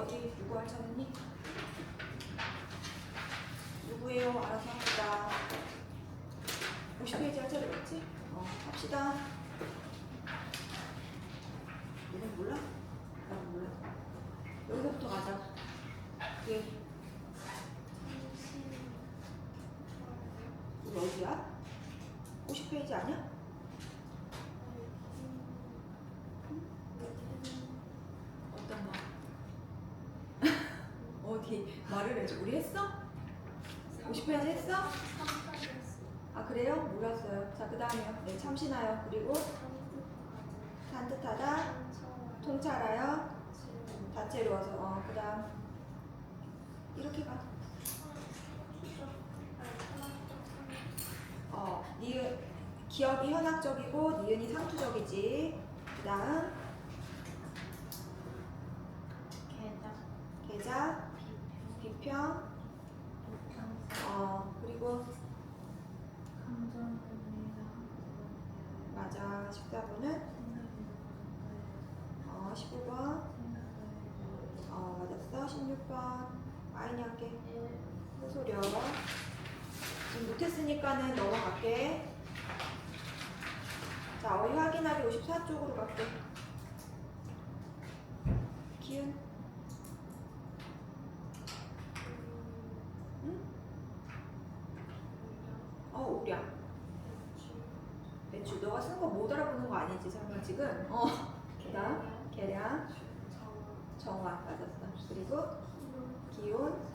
어디 누구 할 차례니? 누구예요? 알아서 합시다. 50페이지 할 차례 맞지? 합시다. 이건 몰라? 나도 몰라. 여기서부터 가자. 예. 이거 어디야? 50페이지 아니야? 어떤 말? 어디 말을 해줘. 우리 했어? 50페이지 했어? 아 그래요? 몰랐어요. 자 그 다음에요. 네 참신하여. 그리고 산뜻하다. 통찰하여. 다채로워서. 그 다음 이렇게 가. 니은 기억이 현학적이고 니은이 상투적이지. 그 다음 계자 비평 그리고 맞아 14번은 15번 맞았어. 16번 아이니 할게. 소려 지금 못했으니까는 넘어갈게. 자 어휘 확인하기 54쪽으로 갈게. 기운 응? 우량 배추. 너가 쓴 거 못 알아보는 거 아니지 설마 지금? 그 다음 계량 정화 맞았어. 그리고 기온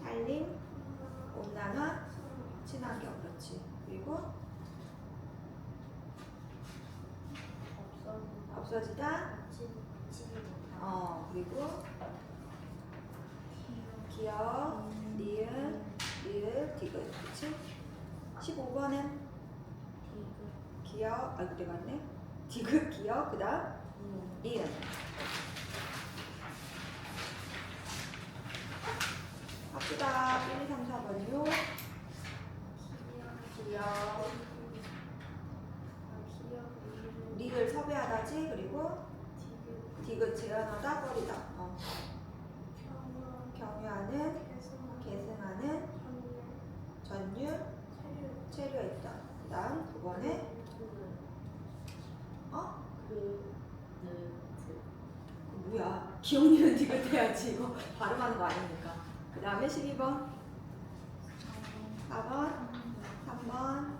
살림 온난화 친환경 그렇지. 그리고 없어지다 그리고 기억 니은 리을 디귿 그렇지. 15번은 기억 그래 맞네. 디귿 기억 그 다음 니은 합시다. 1, 2, 3, 4번이요. 기억 리을 섭외하다지. 그리고 디귿 재현하다 버리다. 경유하는 계승하는 전유 체류했다. 그 다음 9번에 뭐야 기억니은 디귿 해야지. 이거 발음하는 거 아니니까. 그 다음에 12번 4번 3번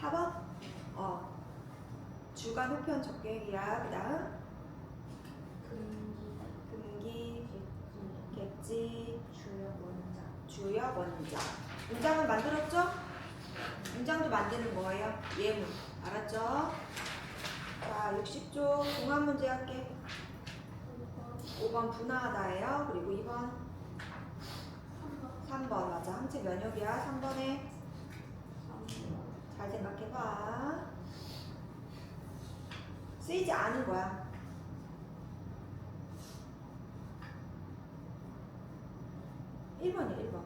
4번 주간 호편 적객이야. 그 다음 금기 객지 주역 원자. 문장은 만들었죠? 문장도 만드는 거예요. 예문 알았죠? 자 60쪽 공학 문제 할게. 5번 분화하다예요. 그리고 2번 3번 맞아 항체 면역이야. 3번에 잘 생각해봐. 쓰이지 않은 거야. 1번이야 1번.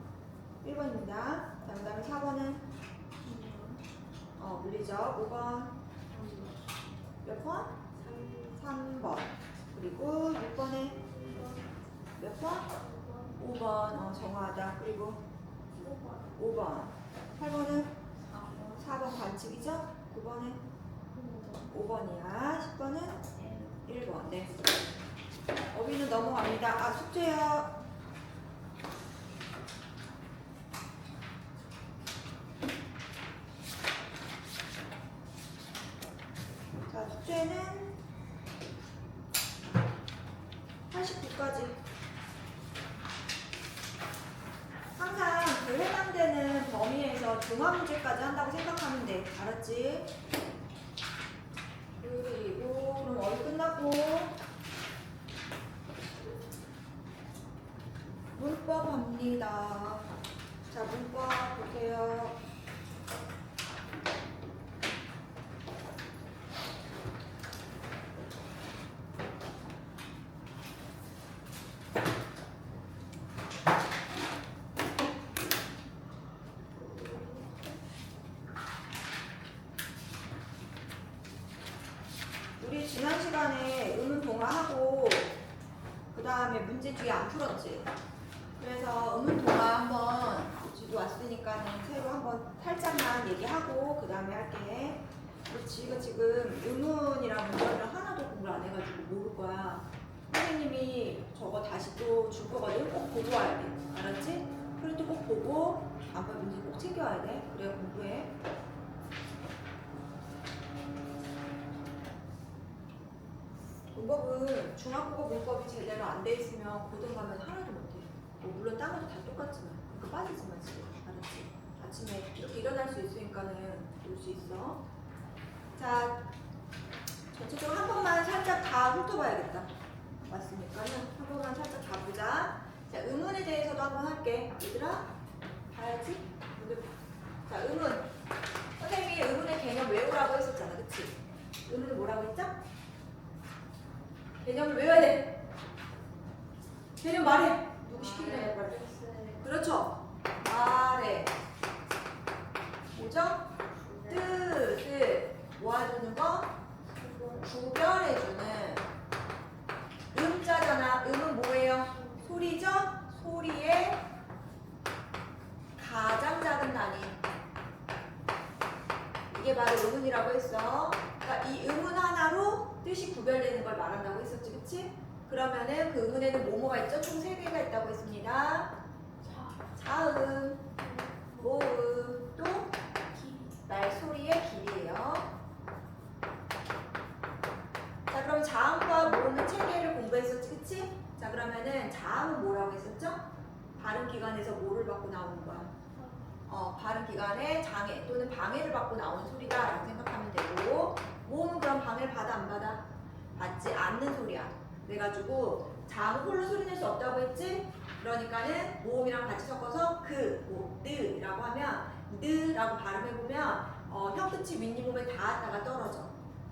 1번입니다. 자, 그 다음에 4번은 물리적 5번 몇 번? 3번. 그리고 6번에 몇 번? 5번 정화하다. 그리고 5번 8번은 4번 관측이죠? 9번에 5번이야. 10번은 1번. 네. 어휘는 넘어갑니다. 숙제요. 자, 숙제는 89까지. 항상 그 해당되는 범위에서 중화 문제까지 한다고 생각하면 돼. 알았지? 그리고 그럼 어휘 끝났고 문법 합니다. 자, 문법 볼게요. 우리 지난 시간에 의문 동화하고 그 다음에 문제 뒤에 안 풀었지. 그래서 의문동화 한번 지도 왔으니까는 새로 한번 살짝만 얘기하고 그 다음에 할게. 지금 의문이랑 문제랑 하나도 공부를 안 해가지고 모를 거야. 선생님이 저거 다시 또 줄 거거든. 꼭 보고 와야 돼. 알았지? 프린트 꼭 보고 다음번 문제 꼭 챙겨와야 돼. 그래야 공부해. 문법은 중학국어 문법이 제대로 안 돼 있으면 고등 가면 하나도 못해. 뭐 물론 딴 것도 다 똑같지만 그러니까 빠지지만 지금 알았지? 아침에 이렇게 일어날 수 있으니까는 볼 수 있어. 자, 전체적으로 한 번만 살짝 다 훑어봐야겠다. 맞습니까는 한 번만 살짝 다 보자. 자, 의문에 대해서도 한번 할게. 얘들아, 봐야지. 자, 의문. 선생님이 의문의 개념 외우라고 했었잖아, 그치? 의문은 뭐라고 했죠? 개념을 외워야 돼. 개념 말해. 누구 시키기로 말해. 그렇죠. 말해. 뭐죠? 뜻을 모아주는 거, 구별해주는. 음자잖아. 음은 뭐예요? 소리죠? 소리의 가장 작은 단위. 이게 바로 음운이라고 했어. 그러니까 이 음운 하나로 뜻이 구별되는 걸 말한다고 했었지, 그치? 그러면은 그 음운에는 뭐뭐가 있죠? 총 3개가 있다고 했습니다. 자음, 모음, 또 말소리의 길이에요. 자, 그럼 자음과 모음은 체계를 공부했었지, 그치? 자, 그러면은 자음은 뭐라고 했었죠? 발음 기관에서 뭐를 받고 나오는 거야? 발음 기관에 장애 또는 방해를 받고 나오는 소리다라고 생각하면 되고, 모음은 그럼 방해를 받아 안 받아? 받지 않는 소리야. 그래가지고 자음은 홀로 소리 낼 수 없다고 했지? 그러니까는 모음이랑 같이 섞어서 느라고 하면 느라고 발음해보면 혀 끝이 윗니 몸에 닿았다가 떨어져.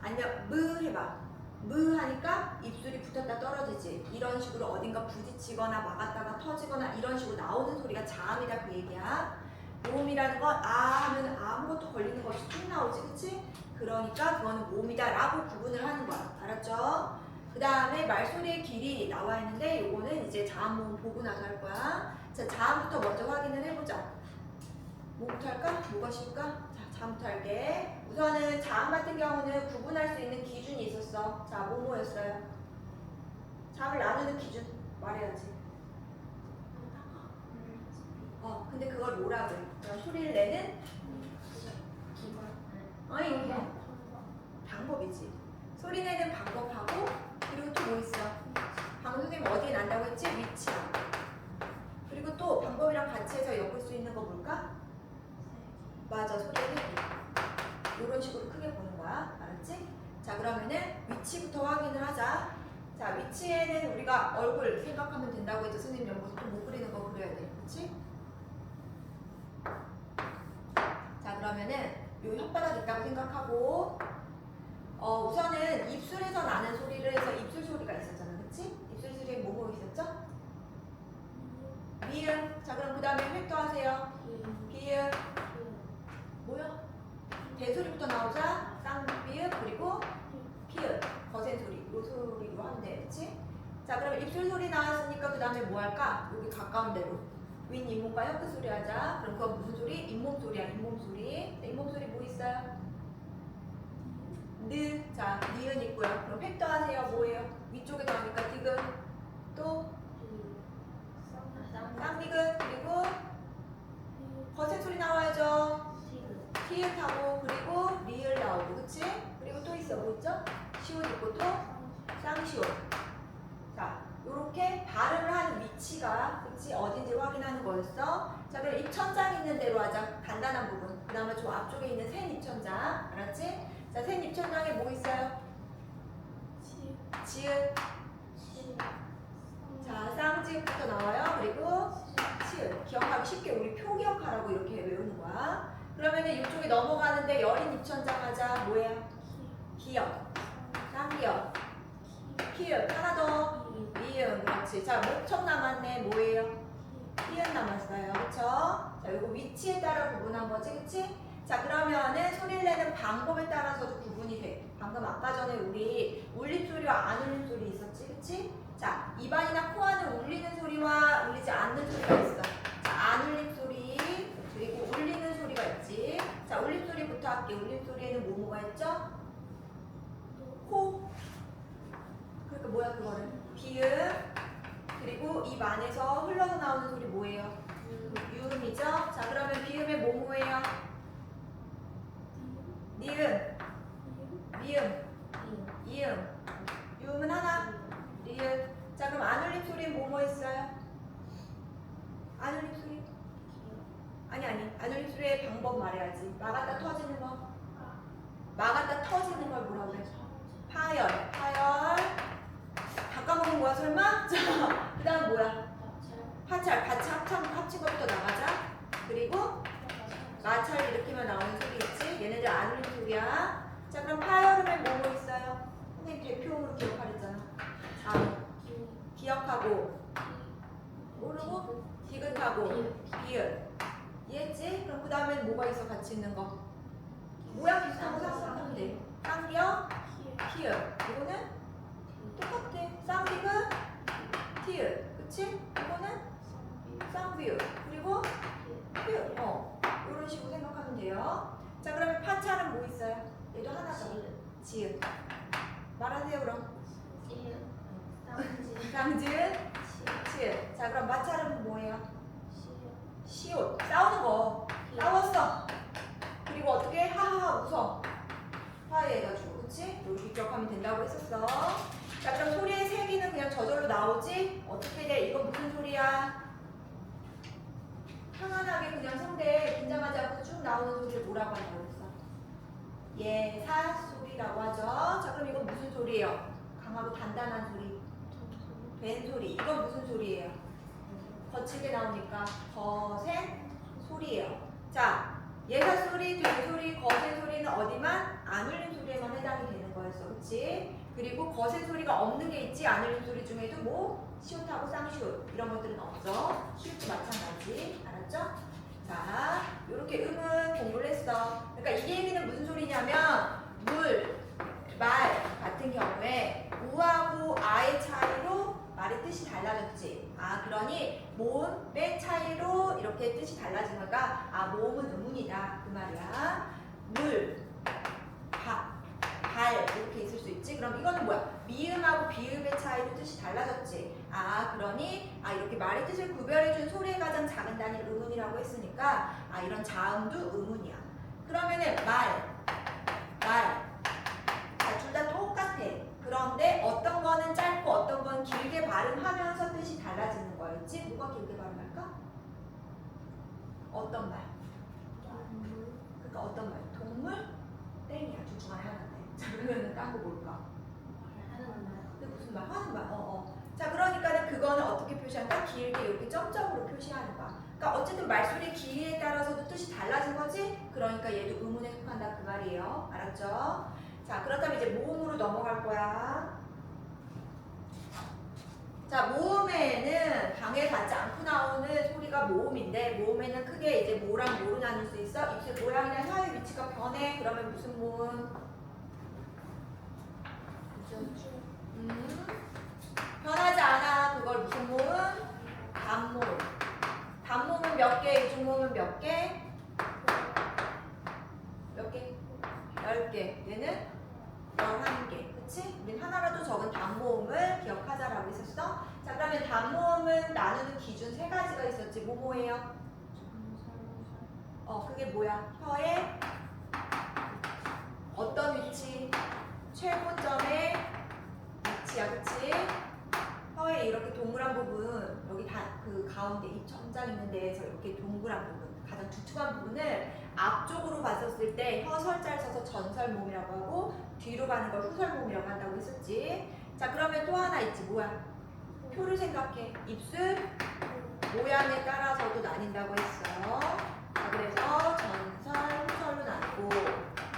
아니면 해봐. 하니까 입술이 붙었다 떨어지지. 이런 식으로 어딘가 부딪히거나 막았다가 터지거나 이런 식으로 나오는 소리가 자음이다 그 얘기야. 모음이라는 건 하면 아무것도 걸리는 거 없이 쭉 나오지, 그치? 그러니까 그거는 모음이다 라고 구분을 하는 거야. 알았죠? 그 다음에 말소리의 길이 나와 있는데 요거는 이제 자음, 모음 보고 나서 할 거야. 자, 자음부터 먼저 확인을 해보자. 뭐부터 할까? 뭐가 쉬울까? 자, 자음부터 할게. 우선은 자음 같은 경우는 구분할 수 있는 기준이 있었어. 자, 뭐였어요? 자음을 나누는 기준 말해야지. 근데 그걸 뭐라 그래? 소리를 내는? 이게 방법이지. 소리 내는 방법하고 그리고 또 뭐 있어? 방금 선생님 어디에 난다고 했지? 위치랑. 그리고 또 방법이랑 같이 해서 엮을 수 있는 거 뭘까? 맞아, 소리의 크기. 이런 식으로 크게 보는 거야. 알았지? 자, 그러면은 위치부터 확인을 하자. 자, 위치에는 우리가 얼굴 생각하면 된다고 했죠. 선생님 연구소 또 못 그리는 거 그려야 돼. 그치? 자, 그러면은 요 혓바닥 있다고 생각하고 우선은 입술에서 나는 소리를 해서 입술 소리가 있었잖아. 그치? 입술 소리에 뭐뭐 있었죠? 미음. 자, 그럼 그 다음에 획도 하세요. 비음. 뭐야? 대소리부터 나오자. 쌍비음 그리고 피음. 거센 소리. 요 소리로 하면 돼. 그치? 자, 그럼 입술 소리 나왔으니까 그 다음에 뭐 할까? 여기 가까운 데로. 윗 잇몸과 혀끝 소리 하자. 그럼 그건 무슨 소리? 잇몸 소리야. 잇몸 소리. 네, 잇몸 소리 뭐 있어요? 느. 자, 니은 있고요. 그럼 획도 하세요. 뭐예요? 위쪽에 나오니까 디귿. 또 쌍디귿. 그리고 거센 소리 나와야죠. 티읕하고 그리고 리을 나오고, 그치? 그리고 또 있어. 뭐 있죠? 시옷 있고 또 쌍시옷. 자, 요렇게 발음을 하는 위치가, 그치? 어딘지 확인하는 거였어. 자, 그럼 입천장 있는 대로 하자. 간단한 부분. 그 다음에 저 앞쪽에 있는 센 입천장. 알았지? 자, 센 입천장에 뭐 있어요? 지읒. 자, 쌍지읒부터 나와요. 그리고 시읒. 기억하기 쉽게 우리 표기억하라고 이렇게 외우는 거야. 그러면은 이쪽에 넘어가는데 여린 입천장 하자. 뭐예요? 기역. 쌍기역. 피읒. 하나 더. 미음. 그렇지. 자, 목청 남았네. 뭐예요? 피읒 남았어요. 그쵸? 자, 이거 위치에 따라 구분한 거지. 그치? 자, 그러면은 소리를 내는 방법에 따라서도 구분이 돼. 방금 아까 전에 우리 울림 소리와 안 울림 소리 있었지. 그치? 자, 입안이나 기음. 그리고 입 안에서 흘러서 나오는 소리 뭐예요? 유음이죠? 자, 그러면 비음의 뭐예요? 니은, 미음, 이음. 유음은 하나, 리은. 자, 그럼 안울림 소리는 뭐 있어요? 안울림 소리? 아니. 안울림 소리의 방법 말해야지. 막았다 터지는 거. 막았다 터지는 걸 뭐라고 그래? 파열. 다 까먹은 거야, 설마? 자, 그 다음 뭐야? 파찰. 같이 합친 것부터 나가자. 그리고 마찰 일으키면 나오는 소리겠지? 얘네들 안울림 소리야. 자, 그럼 파열음엔 뭐 있어요? 선생님 대표음으로 기억하랬잖아. 기억하고, 모르고, 디귿하고, 비읍. 이해했지? 그럼 그 다음엔 뭐가 있어? 같이 있는 거. 모양 비슷한 거 생각하면 돼. 쌍기역, 피읍. 이거는 똑같아. 쌍디귿, 티읕. 그치? 이거는 쌍비읍. 그리고 피읍. 이런 식으로 생각하면 돼요. 자, 그러면 파찰은 뭐 있어요? 얘도 하나죠. 지읒. 말하세요, 그럼. 쌍지읒, 치읒. 자, 그럼 마찰은 뭐예요? 시옷. 싸우는 거. 싸웠어. 그리고 어떻게? 하하하 웃어. 화해해가지고. 그치? 이렇게 기억하면 된다고 했었어. 자, 그럼 소리의 세기는 그냥 저절로 나오지? 어떻게 돼? 이건 무슨 소리야? 편안하게 그냥 성대에 긴장하지 않고 쭉 나오는 소리를 뭐라고 한다고 했어? 예사 소리라고 하죠. 자, 그럼 이건 무슨 소리예요? 강하고 단단한 소리. 된 소리. 이건 무슨 소리예요? 거칠게 나오니까 거센 소리예요. 자, 예사 소리, 된 소리, 거센 소리는 어디만? 안울림 소리에만 해당이 되는 거였어. 그치? 그리고 거센 소리가 없는 게 있지. 안울림 소리 중에도 뭐 시옷하고 쌍시옷 이런 것들은 없어. 시옷도 마찬가지. 알았죠? 자, 이렇게 음은 공부를 했어. 그러니까 이 얘기는 무슨 소리냐면 물, 말 같은 경우에 우하고 아의 차이로 말의 뜻이 달라졌지. 그러니 모음의 차이로 이렇게 뜻이 달라진 거니까 모음은 음운이다 그 말이야. 물, 발 이렇게 있을 수 있지. 그럼 이거는 뭐야? 미음하고 비음의 차이로 뜻이 달라졌지. 그러니 이렇게 말의 뜻을 구별해준 소리의 가장 작은 단위 음운이라고 했으니까 이런 자음도 음운이야. 그러면은 말. 둘 다 똑같아. 그런데 어떤 거는 짧고 어떤 건 길게 발음하면서 뜻이 달라지는 거였지. 뭐가 길게 발음할까? 어떤 말? 그러니까 어떤 말? 동물? 땡이야. 둘 중 안에 하나인데. 자, 그러면은 딴 거 뭘까? 근데 무슨 말? 하는 말. 자, 그러니까는 그거는 어떻게 표시한다? 길게 이렇게 점점으로 표시하는 거야. 그러니까 어쨌든 말소리의 길이에 따라서도 뜻이 달라진 거지? 그러니까 얘도 음운에 속한다 그 말이에요. 알았죠? 자, 그렇다면 이제 모음으로 넘어갈 거야. 자, 모음에는 방해받지 않고 나오는 소리가 모음인데 모음에는 크게 이제 모랑 모로 나눌 수 있어. 입술 모양이나 혀의 위치가 변해. 그러면 무슨 모음? 변하지 않아. 그걸 무슨 모음? 단모음. 단모음은 몇 개? 이중모음은 몇 개? 몇 개? 10개. 얘는 11개. 그치? 우린 하나라도 적은 단모음을 기억하자라고 했었어. 자, 그러면 단모음은 나누는 기준 3가지가 있었지. 뭐예요? 그게 뭐야? 혀의 어떤 위치? 최고점의 위치야. 그치? 혀에 이렇게 동그란 부분, 여기 그 가운데 입 천장 있는 데에서 이렇게 동그란 부분, 가장 두툼한 부분을 앞쪽으로 봤었을 때 혀 설자를 써서 전설모음이라고 하고 뒤로 가는 걸 후설모음이라고 한다고 했었지. 자, 그러면 또 하나 있지. 뭐야? 표를 생각해. 입술 모양에 따라서도 나뉜다고 했어. 자, 그래서 전설, 후설로 나누고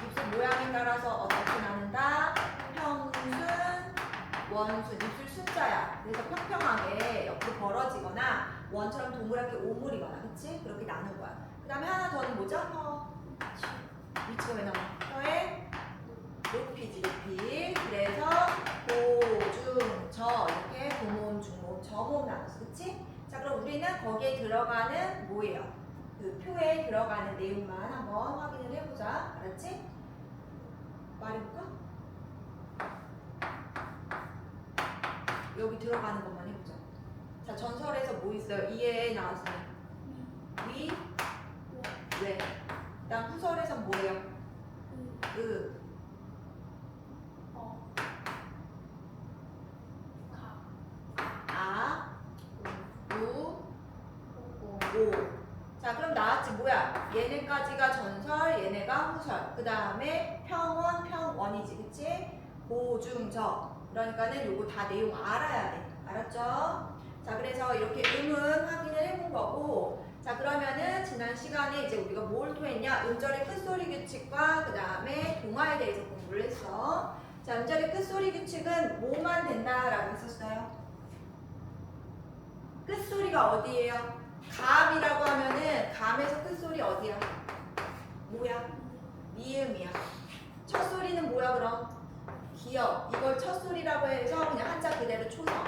입술 모양에 따라서 어떻게 나눈다? 평순, 원순. 입술 숫자야. 그래서 평평하게 옆으로 벌어지거나 원처럼 동그랗게 오므리거나, 그치? 그렇게 나눈 거야. 그 다음에 하나 더는 뭐죠? 혀. 위치가 왜 나와? 혀의 높이지, 높이. 그래서 고, 중, 저 이렇게 고모음, 중모음, 저모음 나눴어. 그치? 자, 그럼 우리는 거기에 들어가는 뭐예요? 그 표에 들어가는 내용만 한번 확인을 해보자. 알았지? 말해볼까? 여기 들어가는 것만 해보자. 자, 전설에서 뭐 있어요? 이에 나왔어요. 위, 왜. 그다음 후설에서 뭐예요? 으, 아, 우, 오. 자, 그럼 나왔지 뭐야? 얘네까지가 전설, 얘네가 후설. 그 다음에 평원, 평원이지, 그치? 보중적. 그러니까는 요거 다 내용 알아야 돼. 알았죠? 자, 그래서 이렇게 음은 확인을 해본 거고. 자, 그러면은 지난 시간에 이제 우리가 뭘 토했냐? 음절의 끝소리 규칙과 그 다음에 동화에 대해서 공부를 했어. 자, 음절의 끝소리 규칙은 뭐만 된다라고 했었어요? 끝소리가 어디예요? 감이라고 하면은 감에서 끝소리 어디야? 뭐야? 미음이야. 첫 소리는 뭐야 그럼? 기역. 이걸 첫 소리라고 해서 그냥 한자 그대로 초성.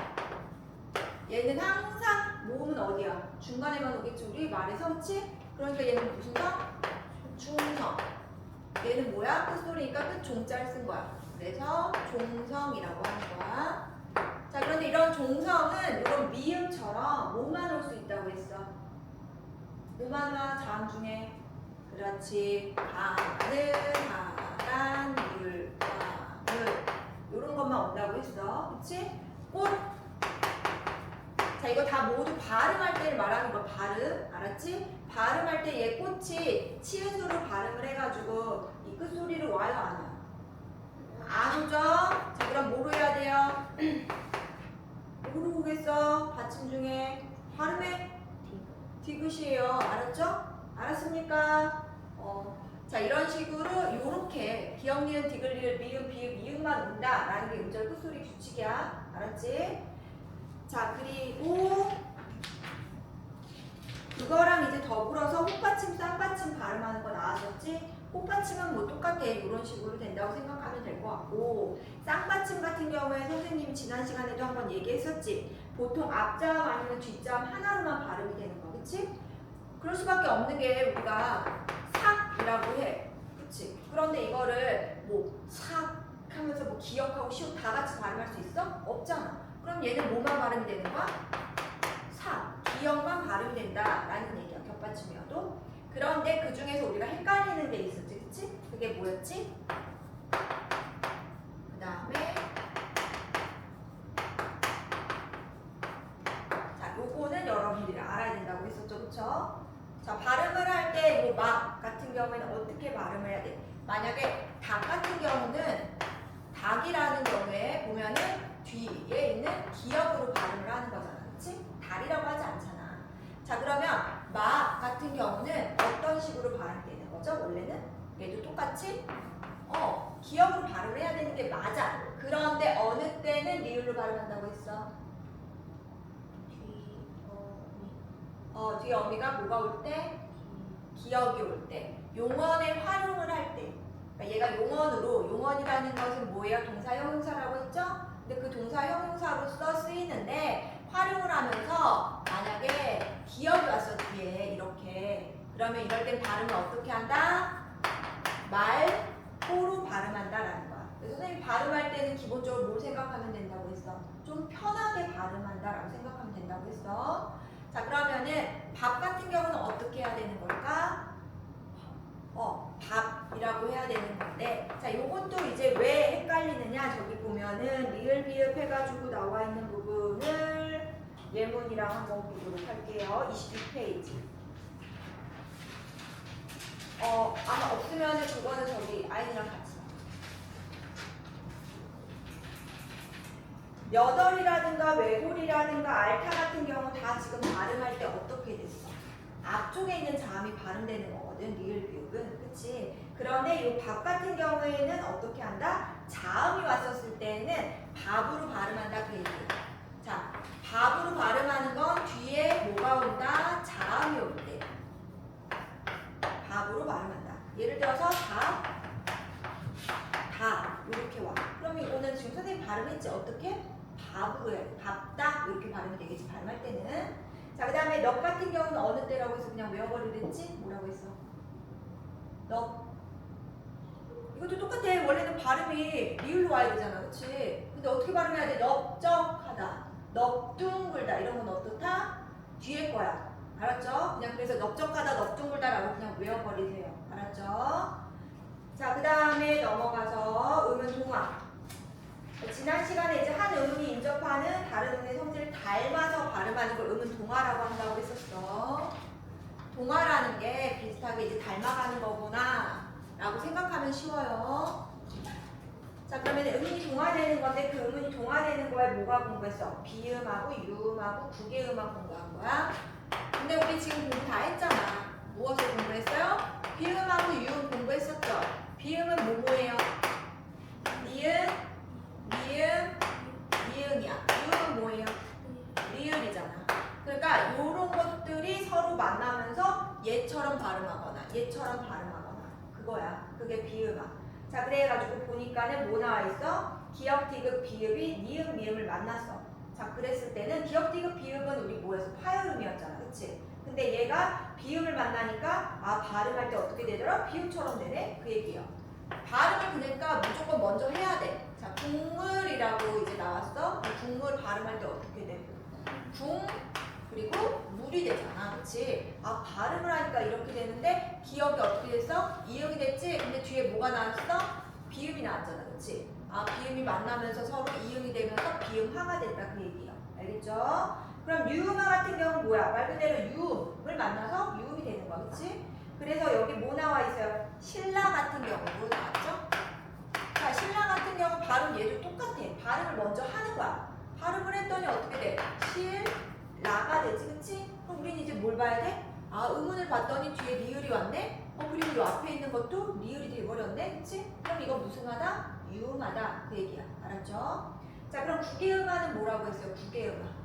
얘는 항상 모음은 어디야? 중간에만 오겠지. 우리 말에서 그치? 그러니까 얘는 무슨 성? 중성. 얘는 뭐야? 끝소리니까 끝 종자를 쓴 거야. 그래서 종성이라고 하는 거야. 자, 그런데 이런 종성은 이런 미음처럼 뭐만 올 수 있다고 했어? 뭐만 와? 자음 중에. 그렇지. 하늘, 하란, 물, 하늘. 이런 것만 온다고 했어. 그치? 꽃. 자, 이거 다 모두 발음할 때를 말하는 거야. 발음. 알았지? 발음할 때 얘 꽃이 치은소로 발음을 해가지고 이 끝소리로 와요, 안 와요? 안 오죠? 자, 그럼 뭐로 해야 돼요? 뭐로 오겠어? 받침 중에. 발음해. 디귿이에요. 알았죠? 알았습니까? 자, 이런 식으로 요렇게 기역, 니은, 디귿, 리을, 미음, 비읍, 이음만 온다라는 게 음절 끝소리 규칙이야. 알았지? 자, 그리고 그거랑 이제 더불어서 혹받침, 쌍받침 발음하는 거 나왔었지? 혹받침은 뭐 똑같아. 이런 식으로 된다고 생각하면 될 것 같고, 쌍받침 같은 경우에 선생님이 지난 시간에도 한번 얘기했었지? 보통 앞자음 아니면 뒷자음 하나로만 발음이 되는 거, 그치? 그럴 수밖에 없는 게 우리가 삭이라고 해. 그치? 그런데 이거를 뭐 삭 하면서 뭐 기억하고 시옷 다 같이 발음할 수 있어? 없잖아. 그럼 얘는 뭐만 발음이 되는 거야? 삭, 기억만 발음이 된다라는 얘기야. 겹받침이어도. 그런데 그 중에서 우리가 헷갈리는 게 있었지, 그치? 그게 뭐였지? 그 다음에 자, 요거는 여러분들이 알아야 된다고 했었죠, 그쵸? 자, 발음을 할 때 뭐 막 같은 경우에는 어떻게 발음을 해야 돼? 만약에 닭 같은 경우는 닭이라는 경우에 보면은 뒤에 있는 기역으로 발음을 하는 거잖아, 그치? 달이라고 하지 않잖아. 자, 그러면 막 같은 경우는 어떤 식으로 발음되는 거죠? 원래는 얘도 똑같이 기역으로 발음을 해야 되는 게 맞아. 그런데 어느 때는 리을로 발음한다고 했어? 뒤에 어미가 뭐가 올 때? 기역이 올 때. 용언의 활용을 할 때. 그러니까 얘가 용언으로, 용언이라는 것은 뭐예요? 동사 형용사라고 했죠? 근데 그 동사 형용사로서 쓰이는데 활용을 하면서 만약에 기역이 왔어 뒤에 이렇게. 그러면 이럴 땐 발음을 어떻게 한다? 말호로 발음한다라는 거야. 그래서 선생님이 발음할 때는 기본적으로 뭘 생각하면 된다고 했어? 좀 편하게 발음한다라고 생각하면 된다고 했어. 자, 그러면은 밥 같은 경우는 어떻게 해야 되는 걸까? 밥이라고 해야 되는 건데, 자, 요것도 이제 왜 헷갈리느냐? 저기 보면은 리을 비읍 해가지고 나와 있는 부분을 예문이랑 한번 보도록 할게요. 26페이지. 아마 없으면은 그거는 저기 아이들이랑 같이. 여덟이라든가 외골이라든가 알타 같은 경우 다 지금 발음할 때 어떻게 됐어? 앞쪽에 있는 자음이 발음되는 거거든, 리을 비읍은. 그치? 그런데 이 밥 같은 경우에는 어떻게 한다? 자음이 왔었을 때는 밥으로 발음한다, 그 얘기예요. 자, 밥으로 발음하는 건 뒤에 뭐가 온다? 자음이 올 때. 밥으로 발음한다. 예를 들어서 다 이렇게 와. 그럼 이거는 지금 선생님 발음했지? 어떻게? 밥으로 해야 돼. 밥다 이렇게 발음이 되겠지, 발음할 때는. 자, 그 다음에 넉 같은 경우는 어느 때라고 해서 그냥 외워버리랬지? 뭐라고 했어? 넉. 이것도 똑같아. 원래는 발음이 리을로 와야 되잖아, 그치? 근데 어떻게 발음해야 돼? 넓적하다, 넓둥글다 이런 건 어떻다? 뒤에 거야. 알았죠? 그냥 그래서 넓적하다, 넓둥글다라고 그냥 외워버리세요. 알았죠? 자, 그 다음에 넘어가서 음은 동화. 지난 시간에 이제 한 음운이 인접하는 다른 음의 성질을 닮아서 발음하는 걸 음은 동화라고 한다고 했었어. 동화라는 게 비슷하게 이제 닮아가는 거구나 라고 생각하면 쉬워요. 자, 그러면 음이 동화되는 건데 그 음이 동화되는 거에 뭐가 공부했어? 비음하고 유음하고 국외음하고 공부한 거야. 근데 우리 지금 공부 다 했잖아. 무엇을 공부했어요? 비음하고 유음 공부했었죠. 비음은 뭐뭐예요? 니은, 미음, 미음이야. 유음은 뭐예요? 리을이잖아. 그러니까 이런 것들이 서로 만나면서 얘처럼 발음하거나 얘처럼 발음하거나 그거야. 그게 비음아. 자, 그래가지고 보니까는 뭐 나와 있어? 기역, 디귿, 비읍이 니은, 미음을 만났어. 자, 그랬을 때는 기역, 디귿, 비읍은 우리 뭐였어? 파열음이었잖아. 그치? 근데 얘가 비음을 만나니까 아, 발음할 때 어떻게 되더라? 비음처럼 되네? 그 얘기야. 발음을 그러니까 무조건 먼저 해야 돼. 자, 국물이라고 이제 나왔어. 국물 발음할 때 어떻게 돼? 궁 그리고 물이 되잖아. 그치? 아, 발음을 하니까 이렇게 되는데 기억이 어떻게 됐어? 이음이 됐지? 근데 뒤에 뭐가 나왔어? 비음이 나왔잖아. 그치? 아, 비음이 만나면서 서로 이음이 되면서 비음화가 됐다. 그 얘기야. 알겠죠? 그럼 유음화 같은 경우는 뭐야? 말 그대로 유음을 만나서 유음이 되는 거야. 그치? 그래서 여기 뭐 나와 있어요? 신라 같은 경우도 나왔죠? 자, 신라 같은 경우 발음 얘도 똑같아. 발음을 먼저 하는 거야. 발음을 했더니 어떻게 돼? 실라가 되지, 그치? 그럼 우리는 이제 뭘 봐야 돼? 아, 음운을 봤더니 뒤에 리을이 왔네? 그리고 이 앞에 있는 것도 리을이 돼버렸네, 그치? 그럼 이거 무슨 하다? 유음하다, 그 얘기야. 알았죠? 자, 그럼 국외음화는 뭐라고 했어요? 국외음화.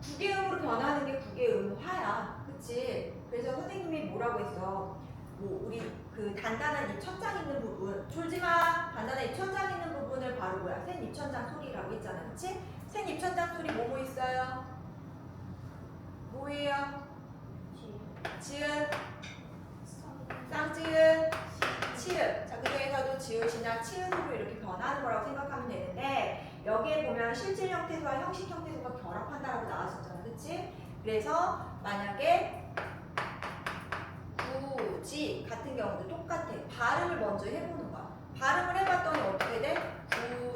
국외음으로 변하는 게 국외음화야, 그치? 그래서 선생님이 뭐라고 했어? 뭐 우리 그 단단한 입천장 있는 부분, 졸지마. 단단한 입천장 있는 부분을 바로 뭐야? 센 입천장 소리라고 했잖아, 그치? 센 입천장 소리 뭐뭐 있어요? 뭐예요? 지읒, 쌍지읒, 치읒. 자, 그 중에서도 지읒이나 치읒으로 이렇게 변하는 거라고 생각하면 되는데 여기에 보면 실질 형태소와 형식 형태소가 결합한다라고 나왔었잖아, 그치? 그래서 만약에 구지 같은 경우도 똑같아. 발음을 먼저 해보는 거야. 발음을 해봤더니 어떻게 돼?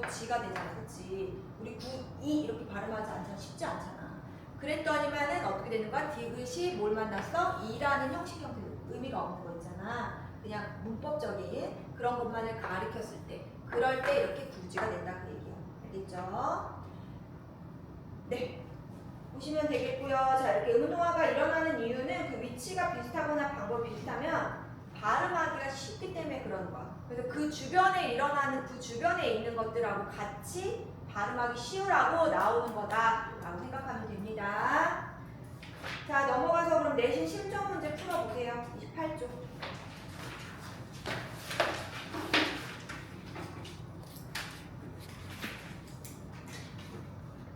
구지가 되잖아, 그치? 우리 구이 이렇게 발음하지 않잖아, 쉽지 않잖아. 그랬더니만은 어떻게 되는 거야? 디귿이 뭘 만났어? 이라는 형식 형태, 의미가 없는 거 있잖아. 그냥 문법적인 그런 것만을 가리켰을 때, 그럴 때 이렇게 구지가 된다 그 얘기야. 알겠죠? 네. 보시면 되겠고요. 자, 이렇게 음동화가 일어나는 이유는 그 위치가 비슷하거나 방법이 비슷하면 발음하기가 쉽기 때문에 그러는 거야. 그래서 그 주변에 일어나는 그 주변에 있는 것들하고 같이 발음하기 쉬우라고 나오는 거다라고 생각하면 됩니다. 자, 넘어가서 그럼 내신 실전 문제 풀어보세요. 28쪽.